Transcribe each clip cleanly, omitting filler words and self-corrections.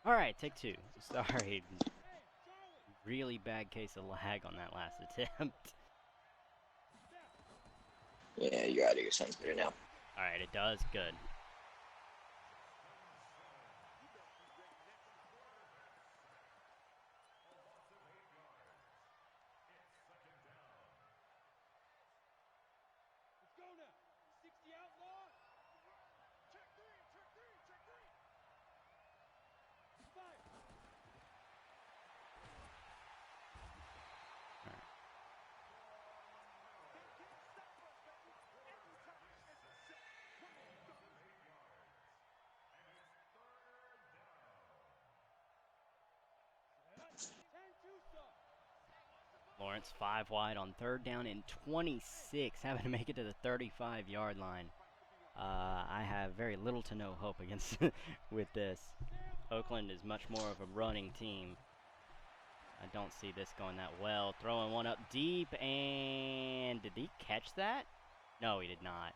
Alright, take two. Sorry. Really bad case of lag on that last attempt. Yeah, your audio sounds better now. Alright, it does. Good. Lawrence 5 wide on third down and 26, having to make it to the 35-yard line. I have very little to no hope against with this. Oakland is much more of a running team. I don't see this going that well. Throwing one up deep, and did he catch that? No, he did not.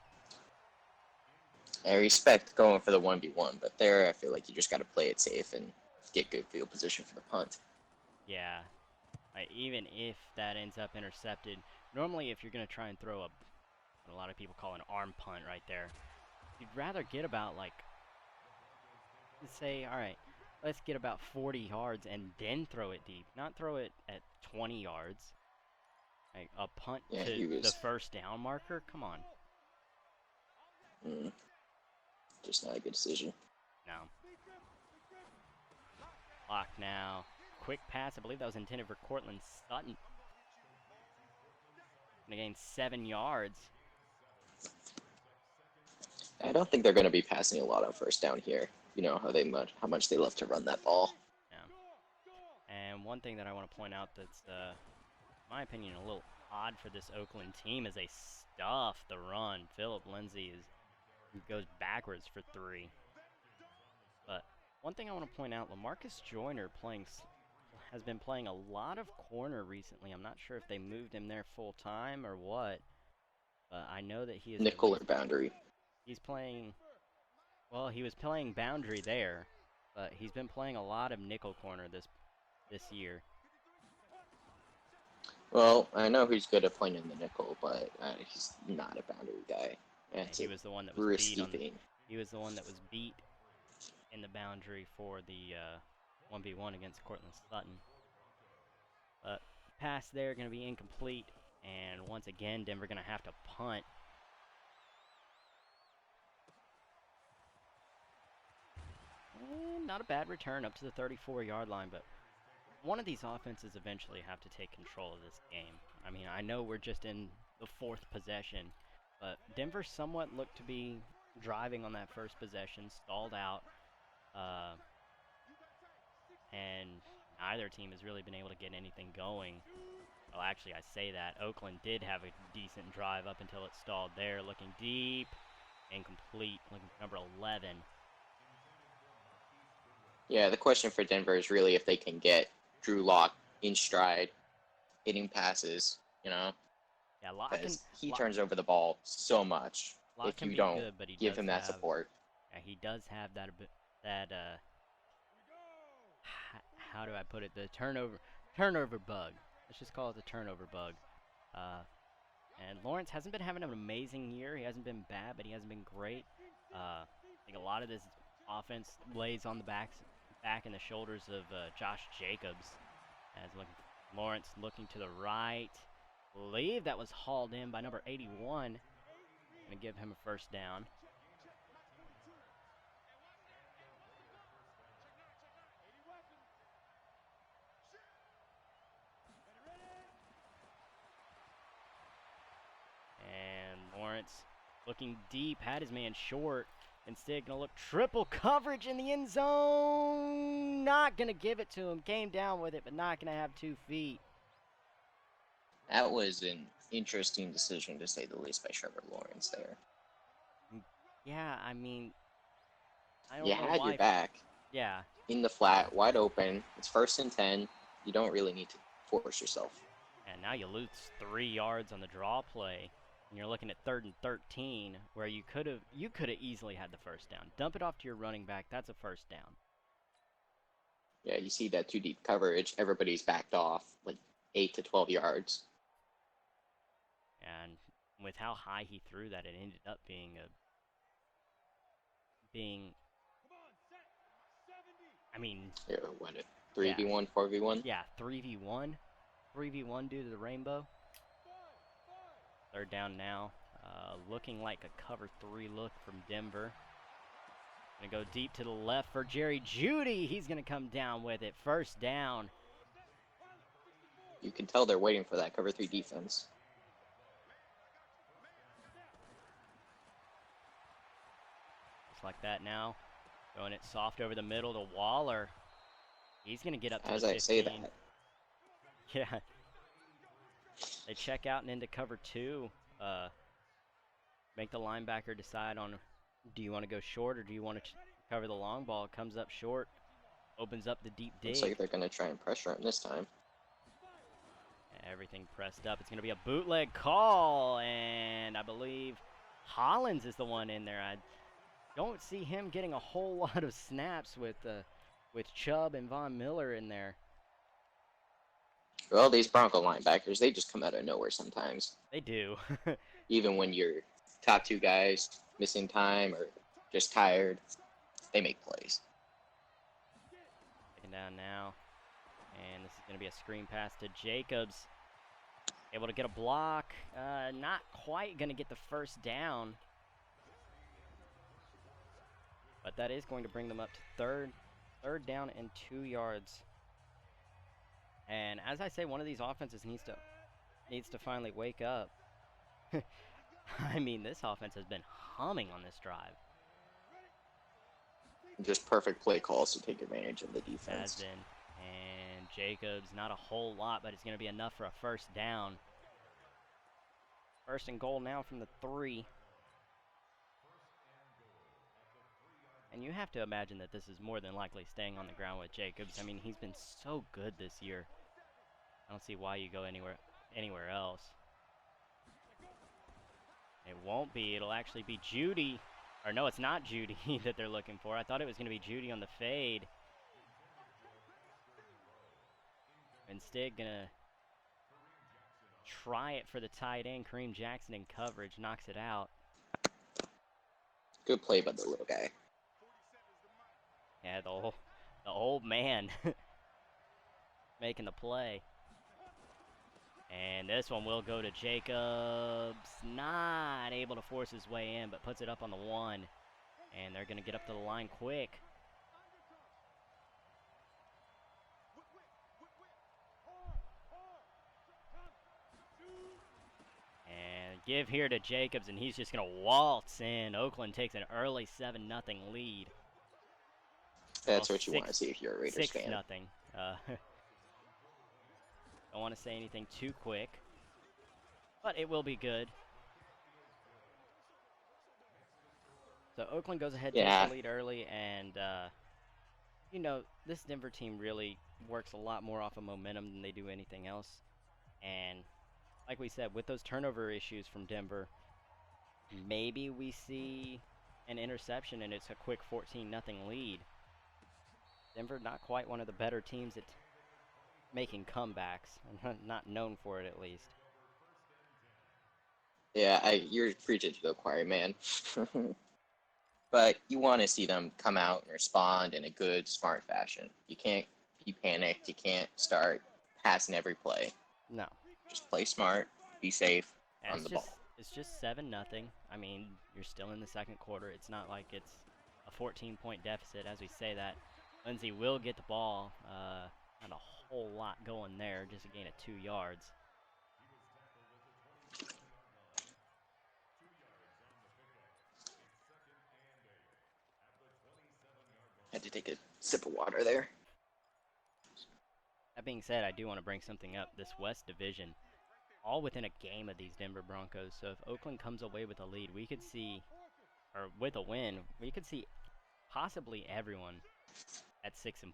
I respect going for the 1v1, but there I feel like you just got to play it safe and get good field position for the punt. Yeah. Even if that ends up intercepted, normally if you're going to try and throw what a lot of people call an arm punt right there, you'd rather get about, like, say, all right, let's get about 40 yards and then throw it deep, not throw it at 20 yards. Like a punt Yeah, to the first down marker? Come on. Just not a good decision. No. Lock now. Quick pass. I believe that was intended for Cortland Sutton. Gonna gain 7 yards. I don't think they're going to be passing a lot on first down here. You know how much they love to run that ball. Yeah. And one thing that I want to point out that's, in my opinion, a little odd for this Oakland team is they stuff the run. Philip Lindsay goes backwards for 3. But one thing I want to point out, LaMarcus Joyner has been playing a lot of corner recently. I'm not sure if they moved him there full time or what, but I know that he is nickel or boundary. He's playing. Well, he was playing boundary there, but he's been playing a lot of nickel corner this year. Well, I know he's good at playing in the nickel, but he's not a boundary guy. He was the one that was beat He was the one that was beat in the boundary for the 1v1 against Cortland Sutton. But pass there going to be incomplete, and once again Denver going to have to punt. And not a bad return up to the 34-yard line, but one of these offenses eventually have to take control of this game. I mean, I know we're just in the 4th possession, but Denver somewhat looked to be driving on that first possession, stalled out, and neither team has really been able to get anything going. Well, actually, I say that. Oakland did have a decent drive up until it stalled there, looking deep, incomplete, looking for number 11. Yeah, the question for Denver is really if they can get Drew Lock in stride, hitting passes, you know? Yeah, Lock he turns over the ball so much if you don't good, but give him that support. Yeah, he does have that how do I put it? The turnover bug. Let's just call it the turnover bug. And Lawrence hasn't been having an amazing year. He hasn't been bad, but he hasn't been great. I think a lot of this offense lays on the back and the shoulders of Josh Jacobs. As Lawrence looking to the right. I believe that was hauled in by number 81. Gonna give him a first down. And Lawrence looking deep, had his man short. Instead, gonna look triple coverage in the end zone. Not gonna give it to him. Came down with it, but not gonna have 2 feet. That was an interesting decision, to say the least, by Trevor Lawrence there. Yeah, I mean, I don't you know had why. Your back. Yeah. In the flat, wide open. It's 1st and 10. You don't really need to force yourself. And now you lose 3 yards on the draw play. And you're looking at 3rd and 13, where you could have easily had the first down. Dump it off to your running back. That's a first down. Yeah, you see that too deep coverage. Everybody's backed off like 8 to 12 yards. And with how high he threw that, it ended up being I mean, Yeah, what it? yeah, 3v1, 4v1? yeah, 3v1, 3v1 due to the rainbow. Third down now, looking like a cover 3 look from Denver. Gonna go deep to the left for Jerry Jeudy. He's gonna come down with it. First down. You can tell they're waiting for that cover 3 defense. Just like that now. Throwing it soft over the middle to Waller. He's going to get up to As the 15. I say that, Yeah. They check out and into cover 2. Make the linebacker decide on, do you want to go short or do you want to cover the long ball? It comes up short. Opens up the deep dig. looks like they're going to try and pressure him this time. Everything pressed up. It's going to be a bootleg call, and I believe Hollins is the one in there. I don't see him getting a whole lot of snaps with Chubb and Von Miller in there. Well, these Bronco linebackers, they just come out of nowhere sometimes. They do. Even when your top 2 guys missing time or just tired, they make plays. Taken down now. And this is going to be a screen pass to Jacobs. Able to get a block. Not quite going to get the first down. But that is going to bring them up to third down and 2 yards. And as I say, one of these offenses needs to finally wake up. I mean, this offense has been humming on this drive. Just perfect play calls to take advantage of the defense. Has been. And Jacobs, not a whole lot, but it's going to be enough for a first down. First and goal now from the 3. And you have to imagine that this is more than likely staying on the ground with Jacobs. I mean, he's been so good this year. I don't see why you go anywhere else. It won't be. It'll actually be Jeudy. Or no, it's not Jeudy that they're looking for. I thought it was going to be Jeudy on the fade. Instead, going to try it for the tight end. Kareem Jackson in coverage. Knocks it out. Good play by the little guy. Yeah, the old man making the play. And this one will go to Jacobs. Not able to force his way in, but puts it up on the 1. And they're going to get up to the line quick. And give here to Jacobs, and he's just going to waltz in. Oakland takes an early 7-0 lead. That's what you want to see if you're a Raiders 6-0. fan. Don't want to say anything too quick, but it will be good. So Oakland goes ahead, takes the lead early, and you know, this Denver team really works a lot more off of momentum than they do anything else. And like we said, with those turnover issues from Denver, maybe we see an interception and it's a quick 14-0 lead. Denver not quite one of the better teams at making comebacks, not known for it at least. Yeah, you're preaching to the choir, man. But you want to see them come out and respond in a good, smart fashion. You can't be panicked. You can't start passing every play. No. Just play smart, be safe, on the ball. It's just 7-0. I mean, you're still in the second quarter. It's not like it's a 14-point deficit. As we say that, Lindsey will get the ball. Not a whole lot going there, just a gain of 2 yards. Had to take a sip of water there. That being said, I do want to bring something up. This West Division, all within a game of these Denver Broncos. So if Oakland comes away with a lead, we could see, or with a win, we could see possibly everyone at 6-4.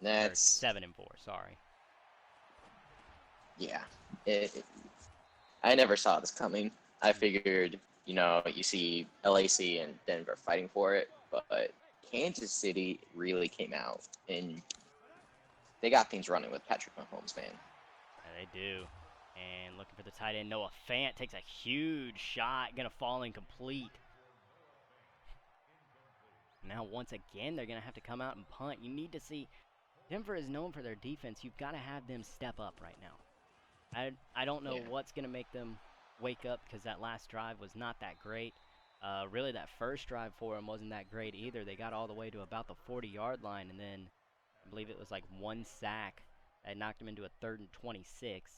That's 7-4. Sorry. Yeah. I never saw this coming. I figured, you see LAC and Denver fighting for it, but Kansas City really came out and they got things running with Patrick Mahomes, man. Yeah, they do. And looking for the tight end, Noah Fant takes a huge shot, gonna fall incomplete. Now, once again, they're gonna have to come out and punt. You need to see, Denver is known for their defense. You've got to have them step up right now. I don't know what's gonna make them wake up, because that last drive was not that great. Really, that first drive for them wasn't that great either. They got all the way to about the 40-yard line, and then I believe it was like one sack that knocked them into a 3rd and 26.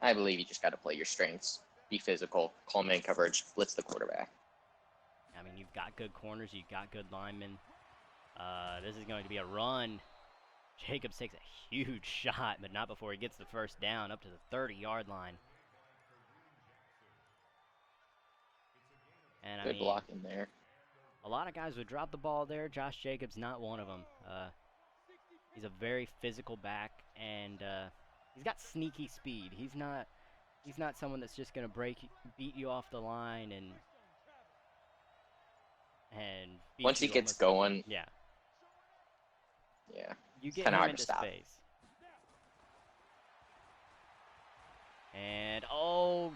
I believe you just got to play your strengths, be physical, call man coverage, blitz the quarterback. I mean, you've got good corners, you've got good linemen. This is going to be a run. Jacobs takes a huge shot, but not before he gets the first down up to the 30-yard line. And Good blocking there. A lot of guys would drop the ball there. Josh Jacobs, not one of them. He's a very physical back, and he's got sneaky speed. He's not someone that's just gonna beat you off the line and beat once he you gets almost, going. yeah. You get kinda him hard into to stop. space. And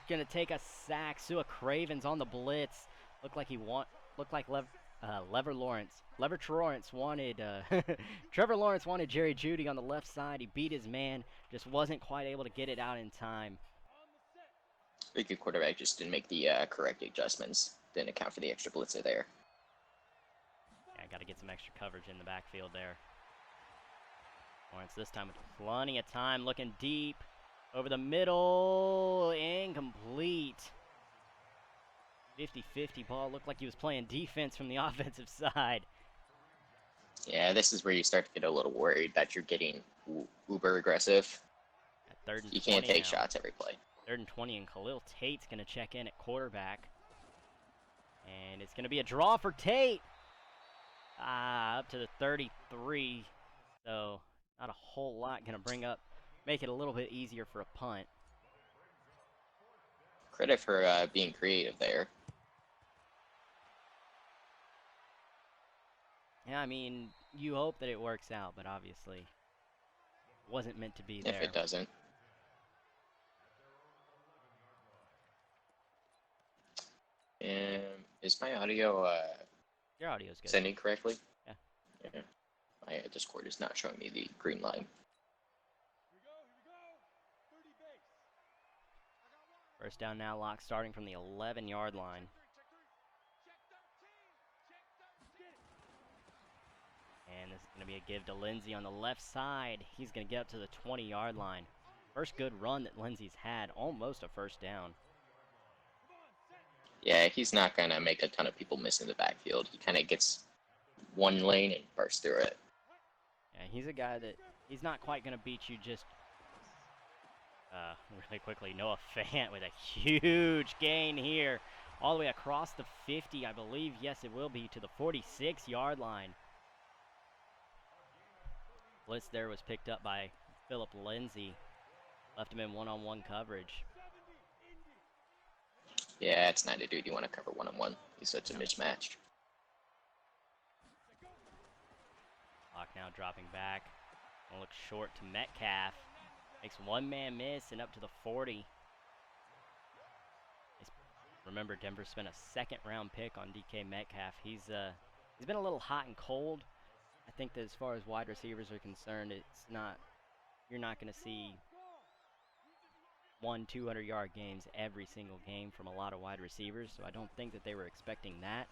gonna take a sack. Sua Craven's on the blitz. Looked like Trevor Lawrence wanted Trevor Lawrence wanted Jerry Jeudy on the left side. He beat his man, just wasn't quite able to get it out in time. Pretty good quarterback, just didn't make the correct adjustments. Didn't account for the extra blitzer there. Yeah, got to get some extra coverage in the backfield there. Lawrence this time with plenty of time, looking deep over the middle, incomplete. 50-50 ball. Looked like he was playing defense from the offensive side. Yeah, this is where you start to get a little worried that you're getting uber aggressive. At 3rd and you can't 20 take now. shots every play. 3rd and 20, and Khalil Tate's going to check in at quarterback. And it's going to be a draw for Tate. Up to the 33. So not a whole lot going to make it a little bit easier for a punt. Credit for being creative there. Yeah, I mean, you hope that it works out, but obviously it wasn't meant to be there. If it doesn't. And is my audio your audio's good. sending correctly? Yeah. My Discord is not showing me the green line. First down now, Locke starting from the 11-yard line. And this is going to be a give to Lindsey on the left side. He's going to get up to the 20-yard line. First good run that Lindsey's had, almost a first down. Yeah, he's not going to make a ton of people miss in the backfield. He kind of gets one lane and bursts through it. Yeah, he's a guy that he's not quite going to beat you just really quickly. Noah Fant with a huge gain here. All the way across the 50, I believe. Yes, it will be to the 46-yard line. Blitz there was picked up by Philip Lindsey. Left him in one-on-one coverage. Yeah, it's not a dude you want to cover one-on-one. He's such a mismatch. Locke now dropping back. Gonna look short to Metcalf. Makes one man miss and up to the 40. Remember, Denver spent a 2nd-round pick on DK Metcalf. He's been a little hot and cold. I think that as far as wide receivers are concerned, you're not going to see 200-yard games every single game from a lot of wide receivers, so I don't think that they were expecting that.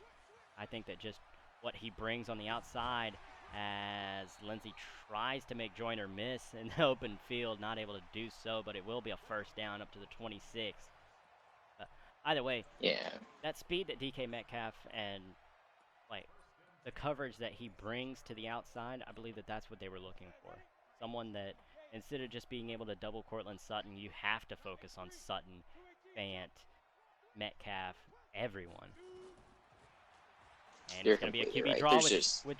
I think that just what he brings on the outside as Lindsey tries to make Joyner miss in the open field, not able to do so, but it will be a first down up to the 26. Either way, yeah, that speed that DK Metcalf and the coverage that he brings to the outside, I believe that that's what they were looking for. Someone that, instead of just being able to double Cortland Sutton, you have to focus on Sutton, Fant, Metcalf, everyone. And it's going to be a QB right. draw with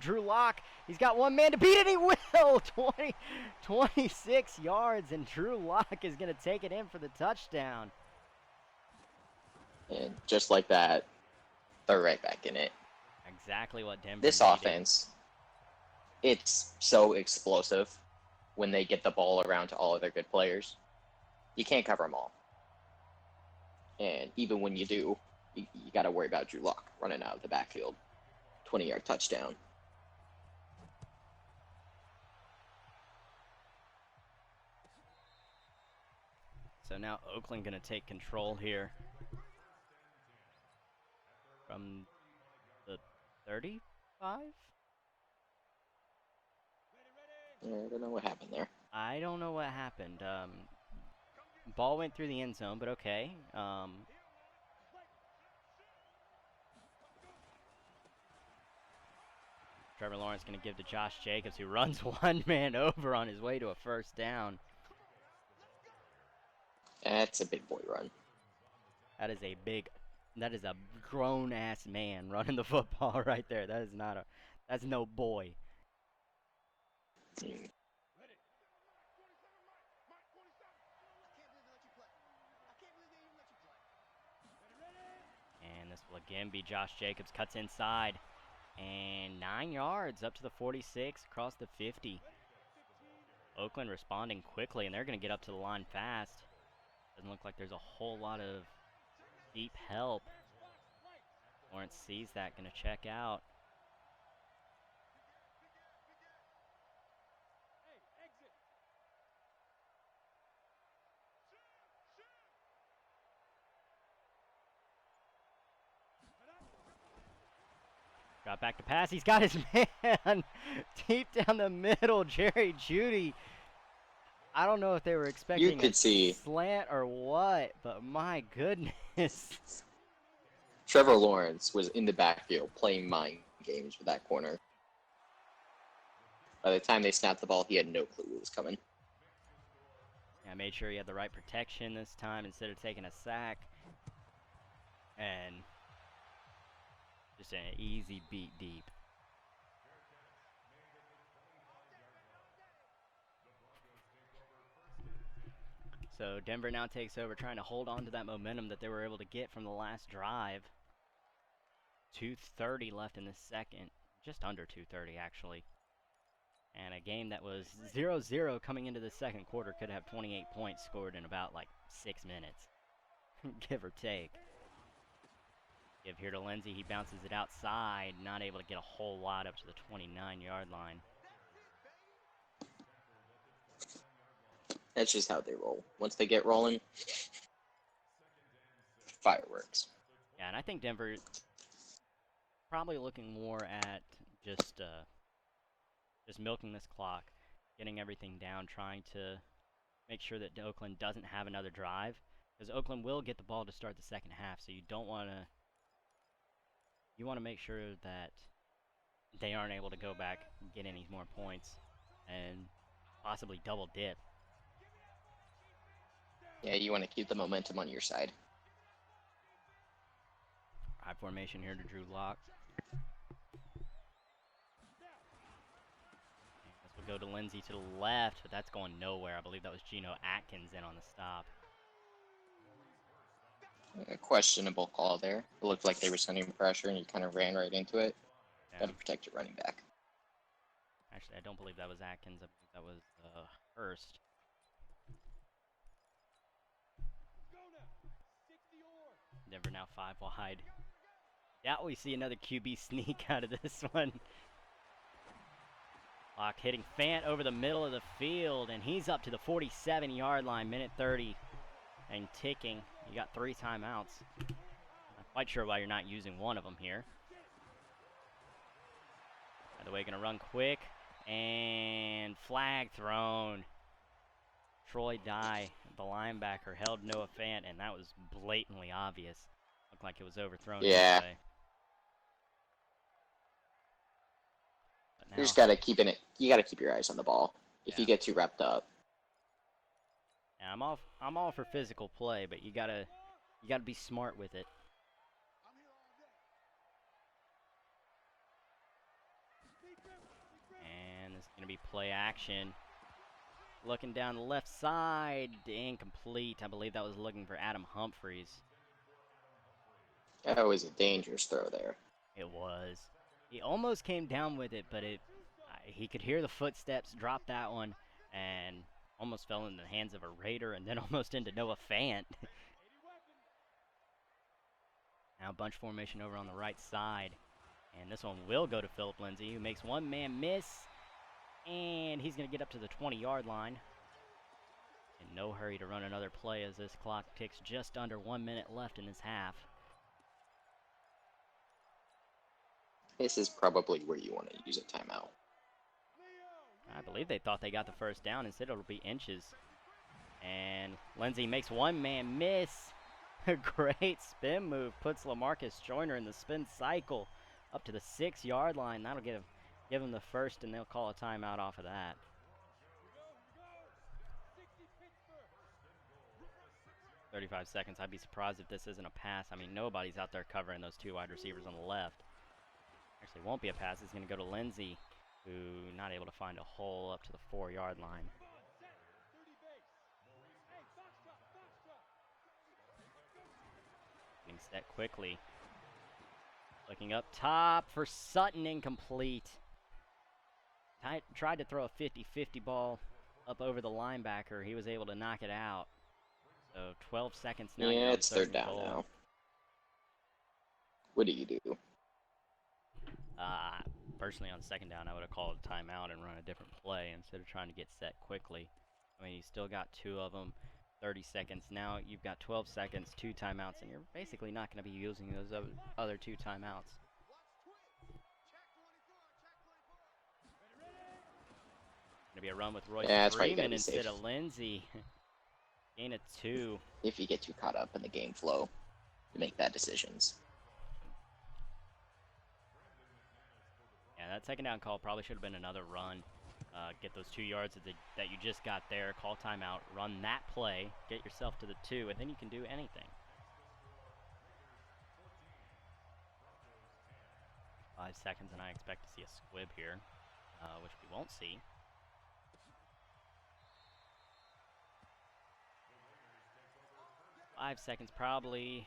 Drew Lock. He's got one man to beat, and he will! 26 yards, and Drew Lock is going to take it in for the touchdown. And just like that, they're right back in it. Exactly what Denver This needed. offense, it's so explosive when they get the ball around to all of their good players. You can't cover them all. And even when you do, you got to worry about Drew Lock running out of the backfield. 20-yard touchdown. So now Oakland going to take control here from the 35? Yeah, I don't know what happened there. I don't know what happened. Ball went through the end zone, but okay. Trevor Lawrence going to give to Josh Jacobs, who runs one man over on his way to a first down. That's a big boy run. That is a grown ass man running the football right there. That is not that's no boy. And this will again be Josh Jacobs, cuts inside. And 9 yards up to the 46, across the 50. Oakland responding quickly, and they're going to get up to the line fast. Doesn't look like there's a whole lot of deep help. Lawrence sees that, going to check out. Got back to pass. He's got his man deep down the middle, Jerry Jeudy. I don't know if they were expecting a slant or what, but my goodness. Trevor Lawrence was in the backfield playing mind games with that corner. By the time they snapped the ball, he had no clue what was coming. Yeah, made sure he had the right protection this time instead of taking a sack. And just an easy beat deep. So Denver now takes over, trying to hold on to that momentum that they were able to get from the last drive. 2:30 left in the second. Just under 2:30, actually. And a game that was 0-0 coming into the second quarter could have 28 points scored in about, 6 minutes. Give or take. Give here to Lindsey. He bounces it outside. Not able to get a whole lot up to the 29-yard line. That's just how they roll. Once they get rolling, fireworks. Yeah, and I think Denver probably looking more at just milking this clock, getting everything down, trying to make sure that Oakland doesn't have another drive, because Oakland will get the ball to start the second half. So you want to make sure that they aren't able to go back and get any more points and possibly double dip. Yeah, you want to keep the momentum on your side. High formation here to Drew Lock. This will go to Lindsey to the left, but that's going nowhere. I believe that was Geno Atkins in on the stop. A questionable call there. It looked like they were sending pressure, and you kind of ran right into it. Yeah. Got to protect your running back. Actually, I don't believe that was Atkins. I believe that was Hurst. Denver now 5 wide. Doubt we see another QB sneak out of this one. Lock hitting Fant over the middle of the field, and he's up to the 47-yard line, minute 30, and ticking. You got 3 timeouts. Not quite sure why you're not using one of them here. By the way, gonna run quick, and flag thrown. Troy Dye, the linebacker, held Noah Fant, and that was blatantly obvious. Looked like it was overthrown. Yeah. Anyway. You just gotta keep in it. You gotta keep your eyes on the ball. If you get too wrapped up. Yeah, I'm all for physical play, but you gotta be smart with it. And this is gonna be play action. Looking down the left side, incomplete. I believe that was looking for Adam Humphries. That was a dangerous throw there. It was. He almost came down with it, but he could hear the footsteps, drop that one, and almost fell in the hands of a Raider, and then almost into Noah Fant. Now bunch formation over on the right side, and this one will go to Philip Lindsay, who makes one man miss, and he's going to get up to the 20-yard line. In no hurry to run another play as this clock ticks just under 1 minute left in this half. This is probably where you want to use a timeout. I believe they thought they got the first down. Instead, it'll be inches. And Lindsay makes one man miss. A great spin move. Puts LaMarcus Joyner in the spin cycle up to the 6-yard line. That'll give him the first, and they'll call a timeout off of that. "35 seconds. I'd be surprised if this isn't a pass. I mean, nobody's out there covering those two wide receivers on the left. Actually, won't be a pass. It's going to go to Lindsay, who not able to find a hole up to the 4-yard line. Getting set quickly. Looking up top for Sutton, incomplete. Tried to throw a 50-50 ball up over the linebacker. He was able to knock it out. So 12 seconds now. Yeah, it's third down now. What do you do? Personally, on second down, I would have called a timeout and run a different play instead of trying to get set quickly. I mean, you still got two of them, 30 seconds. Now you've got 12 seconds, 2 timeouts, and you're basically not going to be using those other 2 timeouts. Going to be a run with Royce Freeman instead of Lindsay. Gain of 2. If you get too caught up in the game flow to make bad decisions. Yeah, that second down call probably should have been another run. Get those 2 yards that you just got there, call timeout, run that play, get yourself to the 2, and then you can do anything. 5 seconds, and I expect to see a squib here, which we won't see. Five seconds, probably.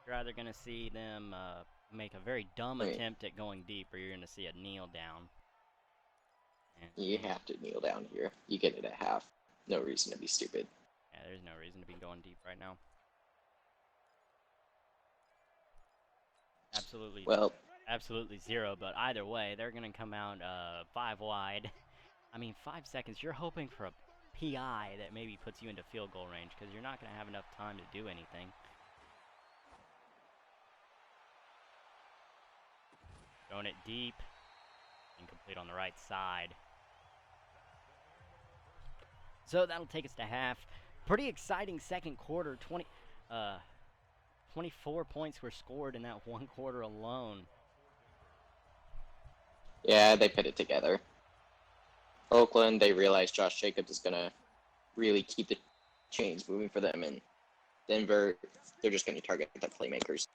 You're either going to see them make a very dumb attempt at going deep, or you're going to see a kneel down. And you have to kneel down here. You get it at half. No reason to be stupid. Yeah, there's no reason to be going deep right now. Absolutely. Well, absolutely zero, but either way, they're going to come out 5 wide. I mean, 5 seconds, you're hoping for a PI that maybe puts you into field goal range, because you're not going to have enough time to do anything. Throwing it deep. Incomplete on the right side. So that'll take us to half. Pretty exciting second quarter. 24 points were scored in that one quarter alone. Yeah, they put it together. Oakland, they realized Josh Jacobs is going to really keep the chains moving for them. And Denver, they're just going to target the playmakers.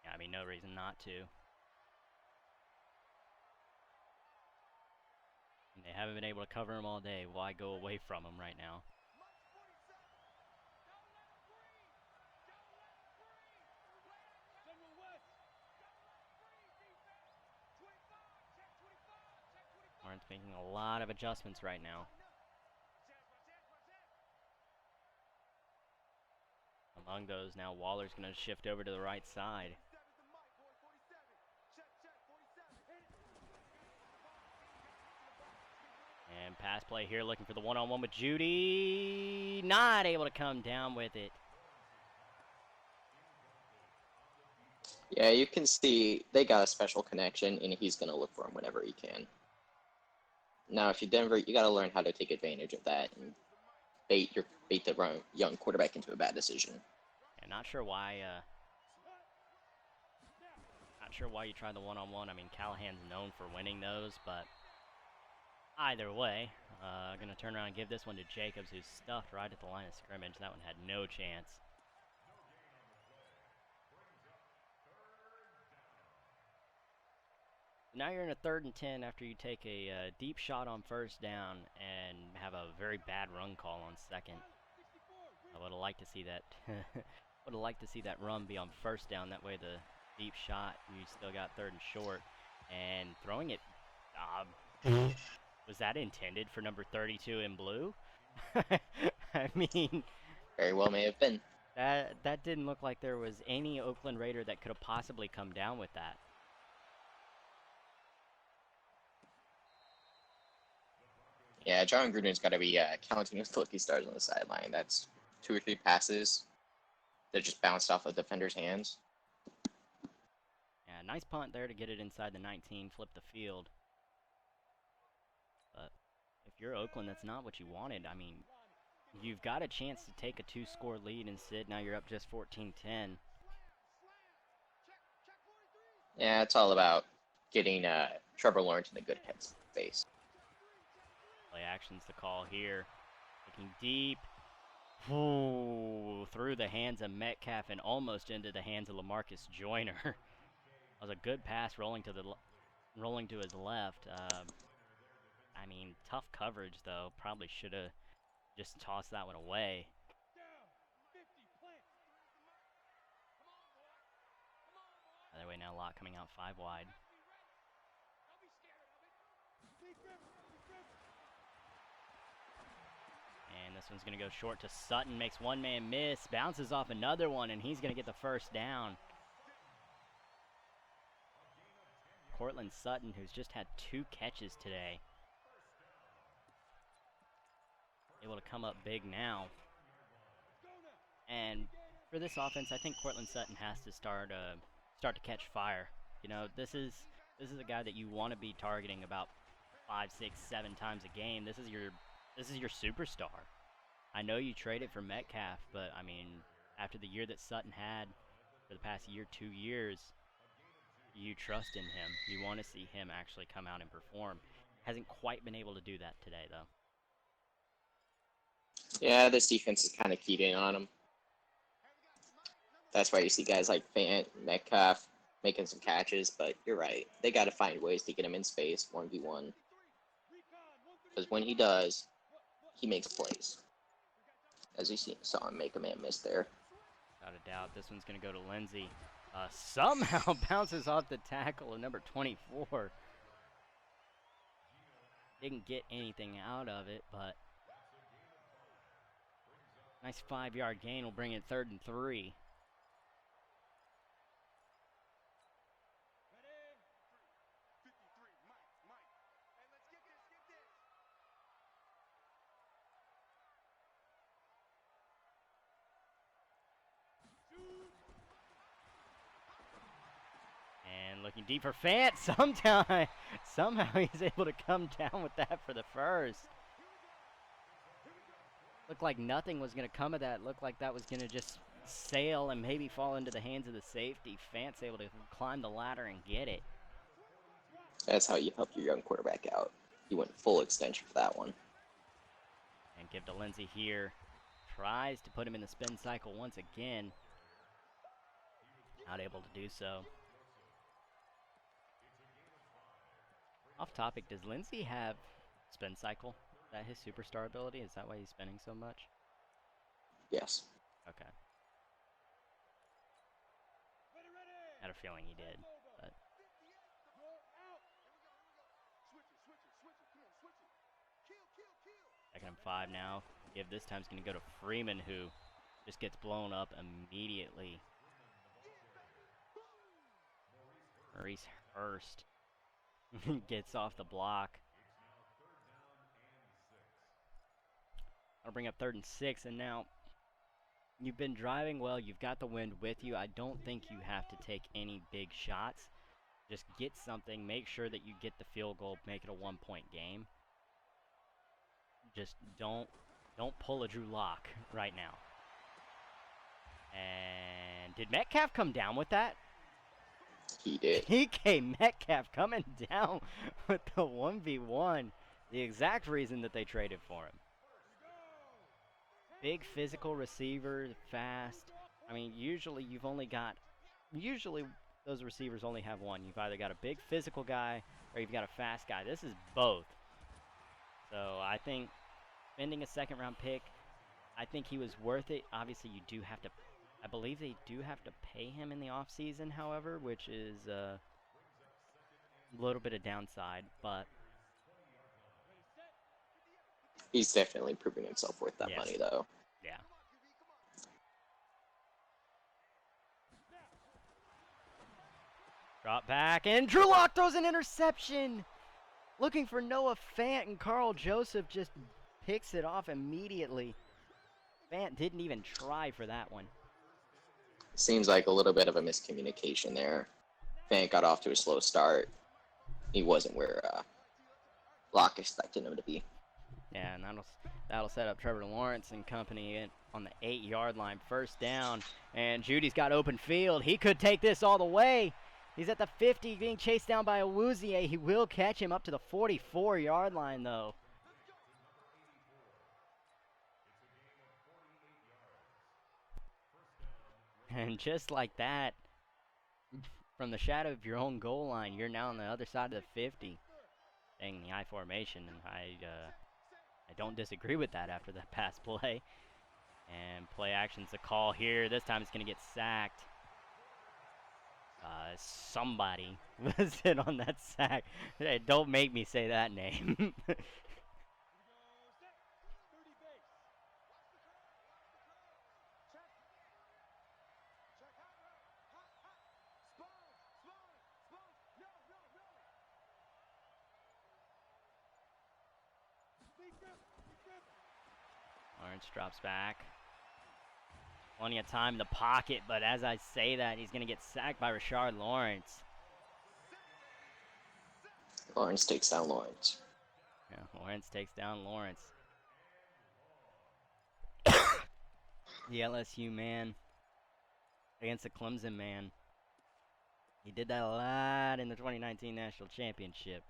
Yeah, I mean, no reason not to. They haven't been able to cover him all day. Why go away from him right now? Lawrence making a lot of adjustments right now. Among those, now Waller's going to shift over to the right side. And pass play here, looking for the one-on-one with Judy. Not able to come down with it. Yeah, you can see they got a special connection, and he's going to look for him whenever he can. Now, if you're Denver, you got to learn how to take advantage of that and bait the young quarterback into a bad decision. And not sure why you tried the one-on-one. I mean, Callahan's known for winning those, but either way, going to turn around and give this one to Jacobs, who's stuffed right at the line of scrimmage. That one had no chance. Now you're in a 3rd and 10 after you take a deep shot on first down and have a very bad run call on second. I would have liked to see that Would have liked to see that run be on first down. That way the deep shot, you still got 3rd and short. And throwing it, was that intended for number 32 in blue? I mean, Very well may have been. that didn't look like there was any Oakland Raider that could have possibly come down with that. Yeah, John Gruden's got to be counting his lucky stars on the sideline. That's 2 or 3 passes that just bounced off a defender's hands. Yeah, nice punt there to get it inside the 19, flip the field. But if you're Oakland, that's not what you wanted. I mean, you've got a chance to take a 2-score lead instead. Now you're up just 14-10. Yeah, it's all about getting Trevor Lawrence in a good headspace. Play action's the call here. Looking deep. Ooh, through the hands of Metcalf and almost into the hands of LaMarcus Joyner. That was a good pass rolling to his left. I mean, tough coverage though. Probably should have just tossed that one away. Other way now, Locke coming out 5 wide. And this one's going to go short to Sutton. Makes one man miss. Bounces off another one, and he's going to get the first down. Cortland Sutton, who's just had 2 catches today. Able to come up big now. And for this offense, I think Cortland Sutton has to start to catch fire. You know, this is a guy that you want to be targeting about 5, 6, 7 times a game. This is your superstar. I know you traded for Metcalf, but I mean, after the year that Sutton had for the past year, 2 years, you trust in him. You want to see him actually come out and perform. Hasn't quite been able to do that today, though. Yeah, this defense is kind of keyed in on him. That's why you see guys like Fant, Metcalf making some catches, but you're right. They got to find ways to get him in space 1v1. Because when he does, he makes plays. As you saw him make a man miss there. Without a doubt, this one's going to go to Lindsey. Somehow bounces off the tackle of number 24. Didn't get anything out of it, but nice 5-yard gain will bring it 3rd and 3. And looking deep for Fant. Somehow he's able to come down with that for the first. Looked like nothing was going to come of that. Looked like that was going to just sail and maybe fall into the hands of the safety. Fant's able to climb the ladder and get it. That's how you help your young quarterback out. He went full extension for that one. And give to Lindsey here. Tries to put him in the spin cycle once again. Not able to do so. Off topic, does Lindsey have spin cycle? Is that his superstar ability? Is that why he's spinning so much? Yes. Okay. Had a feeling he did, but second and 5 now. Give this time's going to go to Freeman, who just gets blown up immediately. Maurice Hurst gets off the block. I'll bring up 3rd and 6, and now you've been driving well. You've got the wind with you. I don't think you have to take any big shots. Just get something. Make sure that you get the field goal. Make it a 1-point game. Just don't pull a Drew Lock right now. And did Metcalf come down with that? He did. DK Metcalf coming down with the 1v1. The exact reason that they traded for him. Big physical receiver, fast. I mean, usually those receivers only have one. You've either got a big physical guy or you've got a fast guy. This is both. So I think spending a 2nd-round pick, I think he was worth it. Obviously, you do have to, I believe they do have to pay him in the offseason, however, which is a little bit of downside, but He's definitely proving himself worth that yes. money, though. Yeah. Drop back, and Drew Lock throws an interception! Looking for Noah Fant, and Carl Joseph just picks it off immediately. Fant didn't even try for that one. Seems like a little bit of a miscommunication there. Fant got off to a slow start. He wasn't where Locke expected him to be. Yeah, and that'll set up Trevor Lawrence and company on the 8-yard line. First down, and Judy's got open field. He could take this all the way. He's at the 50, being chased down by Awuzie. He will catch him up to the 44-yard line, though. And just like that, from the shadow of your own goal line, you're now on the other side of the 50, staying in the I formation, and I don't disagree with that after that pass play. And play action's a call here. This time it's going to get sacked. Somebody was in on that sack. Hey, don't make me say that name. Lawrence drops back. Plenty of time in the pocket, but as I say that, he's going to get sacked by Rashard Lawrence. Lawrence takes down Lawrence. Yeah, Lawrence takes down Lawrence. The LSU man against the Clemson man. He did that a lot in the 2019 National Championship.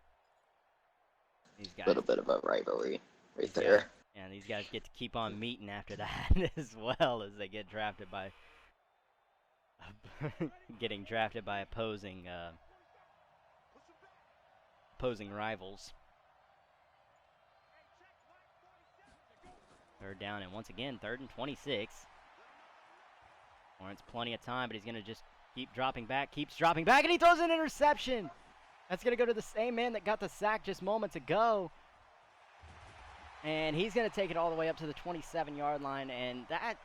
These guys, A little bit of a rivalry right there. Yeah, these guys get to keep on meeting after that as well as they get drafted by getting drafted by opposing rivals. Third down, and once again, 3rd and 26. Lawrence plenty of time, but he's going to just keeps dropping back, and he throws an interception. That's going to go to the same man that got the sack just moments ago. And he's going to take it all the way up to the 27-yard line, and that,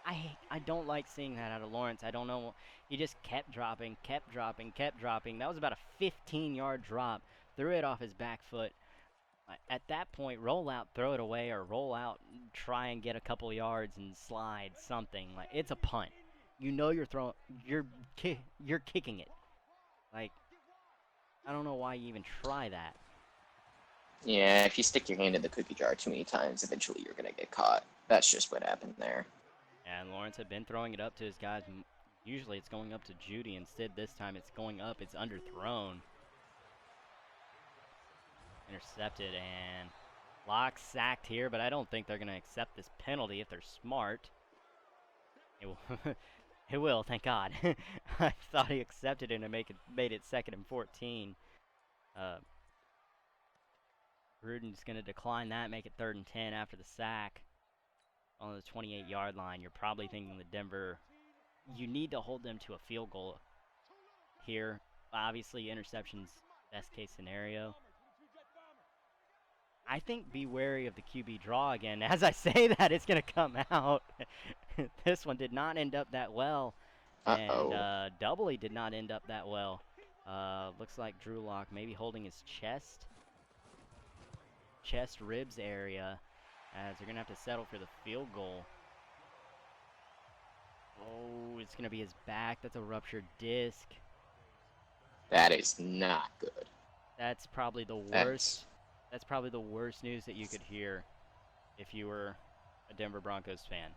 I don't like seeing that out of Lawrence. I don't know. He just kept dropping. That was about a 15-yard drop. Threw it off his back foot. At that point, roll out, throw it away, or roll out, try and get a couple yards and slide something. Like, it's a punt. You know you're kicking it. Like, I don't know why you even try that. Yeah, if you stick your hand in the cookie jar too many times, eventually you're going to get caught. That's just what happened there. And Lawrence had been throwing it up to his guys. Usually it's going up to Judy. Instead, this time it's going up. It's underthrown. Intercepted, and Locke sacked here, but I don't think they're going to accept this penalty if they're smart. It will, thank God. I thought he accepted it and made it 2nd and 14. Gruden's going to decline that, make it 3rd and 10 after the sack. On the 28-yard line, you're probably thinking the Denver, you need to hold them to a field goal here. Obviously, interception's best case scenario. I think be wary of the QB draw again. As I say that, it's going to come out. This one did not end up that well. And doubly did not end up that well. Looks like Drew Lock maybe holding his chest ribs area, as they're going to have to settle for the field goal. Oh, it's going to be his back. That's a ruptured disc. That is not good. That's probably the worst. That's probably the worst news that you could hear if you were a Denver Broncos fan.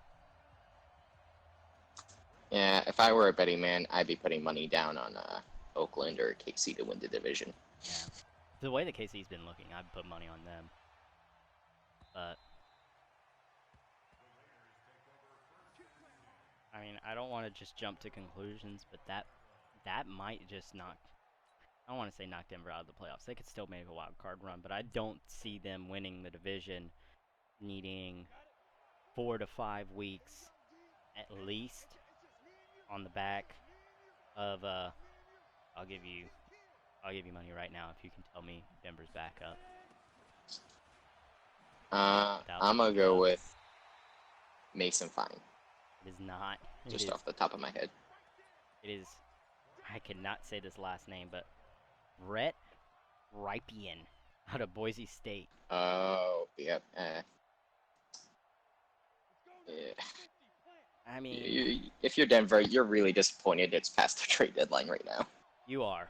Yeah, if I were a betting man, I'd be putting money down on Oakland or KC to win the division. Yeah. The way that KC's been looking, I'd put money on them. But I mean, I don't want to just jump to conclusions, but that might just knock. I don't want to say knock Denver out of the playoffs. They could still make a wild card run, but I don't see them winning the division, needing 4 to 5 weeks at least on the back of I'll give you money right now if you can tell me Denver's back up. Without I'm gonna looking it go up. with Mason Fine, It is not. just off the top of my head. It is. I cannot say this last name, but Brett Ripien out of Boise State. Oh, yep. Yeah. I mean, If you're Denver, you're really disappointed it's past the trade deadline right now. you are.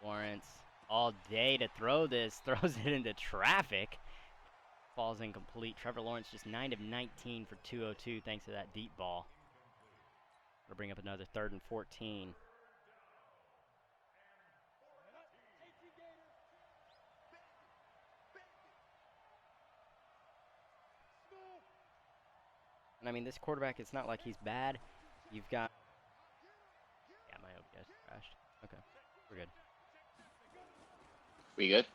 Lawrence all day to throw this, throws it into traffic. Falls incomplete. Trevor Lawrence just 9 of 19 for 202 thanks to that deep ball. We'll bring up another 3rd and 14. And I mean, this quarterback, it's not like he's bad. You've got... Yeah, my OBS crashed. Okay, we're good. We good?